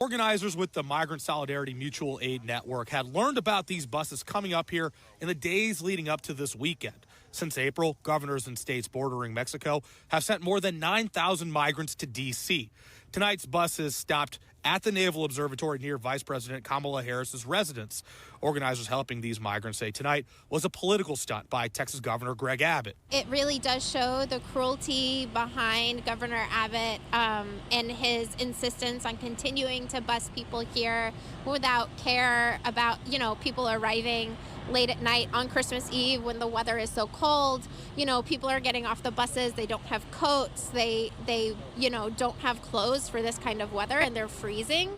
Organizers with the Migrant Solidarity Mutual Aid Network had learned about these buses coming up here in the days leading up to this weekend. Since April, governors in states bordering Mexico have sent more than 9,000 migrants to D.C. Tonight's buses stopped at the Naval Observatory near Vice President Kamala Harris's residence. Organizers helping these migrants say tonight was a political stunt by Texas Governor Greg Abbott. It really does show the cruelty behind Governor Abbott and his insistence on continuing to bus people here without care about, people arriving late at night on Christmas Eve when the weather is so cold. People are getting off the buses. They don't have coats. They don't have clothes for this kind of weather, and they're freezing.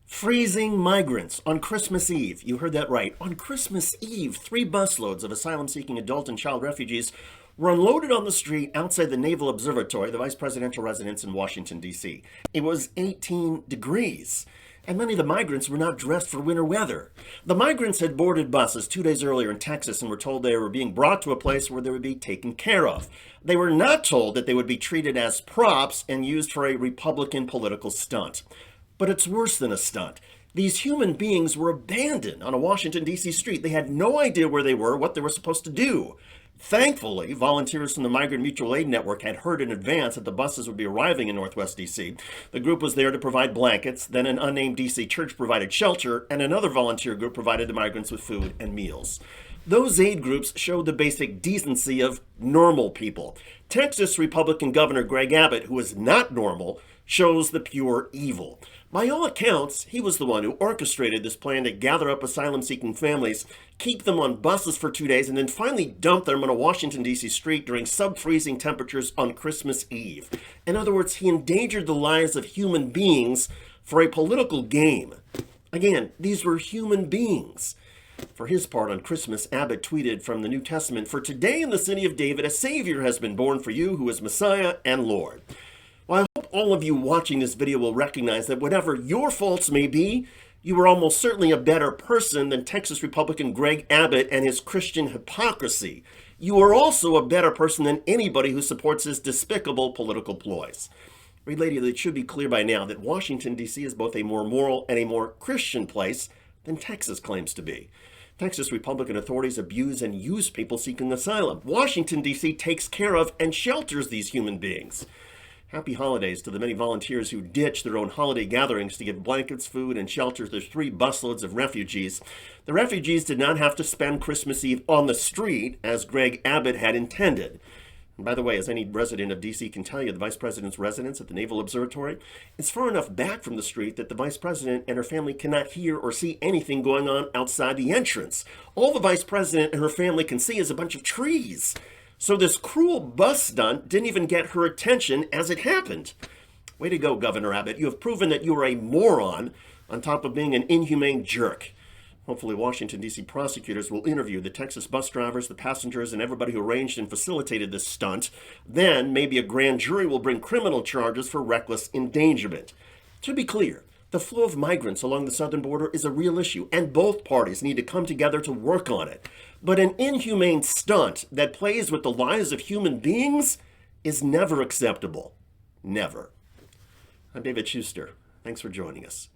Freezing migrants on Christmas Eve. You heard that right. On Christmas Eve, 3 busloads of asylum-seeking adult and child refugees were unloaded on the street outside the Naval Observatory, the vice presidential residence in Washington, D.C. It was 18 degrees, and many of the migrants were not dressed for winter weather. The migrants had boarded buses 2 days earlier in Texas and were told they were being brought to a place where they would be taken care of. They were not told that they would be treated as props and used for a Republican political stunt. But it's worse than a stunt. These human beings were abandoned on a Washington, D.C. street. They had no idea where they were, what they were supposed to do. Thankfully, volunteers from the Migrant Mutual Aid Network had heard in advance that the buses would be arriving in Northwest D.C. The group was there to provide blankets, then an unnamed D.C. church provided shelter, and another volunteer group provided the migrants with food and meals. Those aid groups showed the basic decency of normal people. Texas Republican Governor Greg Abbott, who is not normal, shows the pure evil. By all accounts, he was the one who orchestrated this plan to gather up asylum-seeking families, keep them on buses for 2 days, and then finally dump them on a Washington, D.C. street during sub-freezing temperatures on Christmas Eve. In other words, he endangered the lives of human beings for a political game. Again, these were human beings. For his part, on Christmas, Abbott tweeted from the New Testament, "For today in the city of David, a Savior has been born for you, who is Messiah and Lord." Well, I hope all of you watching this video will recognize that whatever your faults may be, you are almost certainly a better person than Texas Republican Greg Abbott and his Christian hypocrisy. You are also a better person than anybody who supports his despicable political ploys. Related, it should be clear by now that Washington, D.C. is both a more moral and a more Christian place than Texas claims to be. Texas Republican authorities abuse and use people seeking asylum. Washington, D.C. takes care of and shelters these human beings. Happy holidays to the many volunteers who ditched their own holiday gatherings to give blankets, food, and shelter to their 3 busloads of refugees. The refugees did not have to spend Christmas Eve on the street, as Greg Abbott had intended. And by the way, as any resident of D.C. can tell you, the vice president's residence at the Naval Observatory is far enough back from the street that the vice president and her family cannot hear or see anything going on outside the entrance. All the vice president and her family can see is a bunch of trees. So this cruel bus stunt didn't even get her attention as it happened. Way to go, Governor Abbott. You have proven that you are a moron on top of being an inhumane jerk. Hopefully, Washington, D.C. prosecutors will interview the Texas bus drivers, the passengers, and everybody who arranged and facilitated this stunt. Then, maybe a grand jury will bring criminal charges for reckless endangerment. To be clear, the flow of migrants along the southern border is a real issue, and both parties need to come together to work on it. But an inhumane stunt that plays with the lives of human beings is never acceptable. Never. I'm David Shuster. Thanks for joining us.